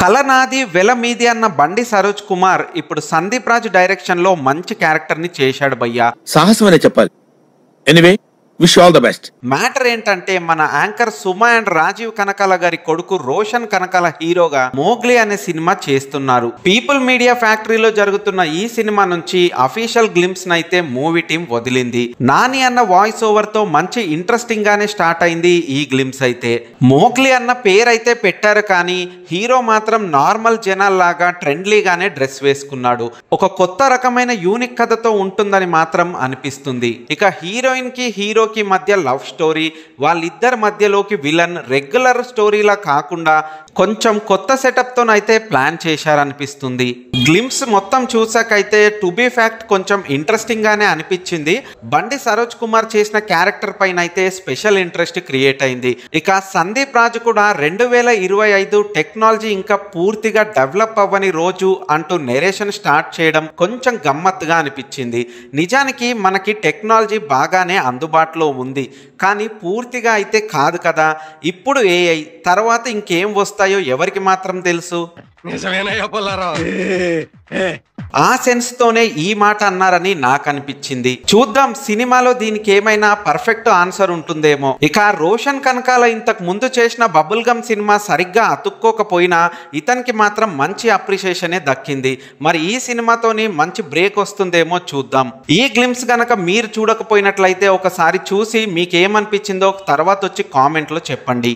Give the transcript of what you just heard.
కళ నాది వెల మీది అన్న బండి సరోజ్ కుమార్ ఇప్పుడు సందీప్ రాజ్ డైరెక్షన్ లో మంచి క్యారెక్టర్ ని చేశాడు భయ్యా. సాహసం అనే చెప్పాలి. Anyway wish all the best. Matter ఏంటంటే మన యాంకర్ సుమ అండ్ రాజీవ్ కనకాల గారి కొడుకు రోషన్ కనకాల హీరోగా మోగ్లీ అనే సినిమా చేస్తున్నారు. పీపుల్ మీడియా ఫ్యాక్టరీలో జరుగుతున్న ఈ సినిమా నుంచి అఫీషియల్ గ్లింప్స్ నైతే మూవీ టీం వదిలింది. నాని అన్న వాయిస్ ఓవర్ తో మంచి ఇంట్రెస్టింగ్ గానే స్టార్ట్ అయింది ఈ గ్లింప్స్ అయితే. మోగ్లీ అన్న పేరైతే పెట్టారు కానీ హీరో మాత్రం నార్మల్ జనాల్లాగా ట్రెండ్లీగానే డ్రెస్ వేసుకున్నాడు. ఒక కొత్త రకమైన యూనిక్ కథతో ఉంటుందని మాత్రం అనిపిస్తుంది. ఇక హీరోయిన్ కి హీరో మధ్య లవ్ స్టోరీ, వాళ్ళిద్దరి మధ్యలోకి విలన్ రెగ్యులర్ స్టోరీలా కాకుండా కొంచెం కొత్త సెటప్ తోనైతే ప్లాన్ చేశారనిపిస్తుంది. గ్లింప్స్ మొత్తం చూసాకైతే టు బి ఫ్యాక్ట్ కొంచెం ఇంట్రెస్టింగ్ గానే అనిపించింది. బండి సరోజ్ కుమార్ చేసిన క్యారెక్టర్ పైన అయితే స్పెషల్ ఇంట్రెస్ట్ క్రియేట్ అయింది. ఇక సందీప్ రాజ్ కూడా 2025 టెక్నాలజీ ఇంకా పూర్తిగా డెవలప్ అవ్వని రోజు అంటూ నెరేషన్ స్టార్ట్ చేయడం కొంచెం గమ్మత్తుగా అనిపించింది. నిజానికి మనకి టెక్నాలజీ బాగానే అందుబాటులో ఉంది, కానీ పూర్తిగా అయితే కాదు కదా. ఇప్పుడు ఏఐ తర్వాత ఇంకేం వస్తాయో ఎవరికి మాత్రం తెలుసు. ఆ సెన్స్ తోనే ఈ మాట అన్నారని నాకు అనిపించింది. చూద్దాం సినిమాలో దీనికి ఏమైనా పర్ఫెక్ట్ ఆన్సర్ ఉంటుందేమో. ఇక రోషన్ కనకాల ఇంతకు ముందు చేసిన బబుల్ గమ్ సినిమా సరిగ్గా అతుక్కోకపోయినా ఇతనికి మాత్రం మంచి అప్రిషియేషనే దక్కింది. మరి ఈ సినిమాతోని మంచి బ్రేక్ వస్తుందేమో చూద్దాం. ఈ గ్లింప్స్ గనక మీరు చూడకపోయినట్లయితే ఒకసారి చూసి మీకేమనిపించిందో తర్వాత వచ్చి కామెంట్లో చెప్పండి.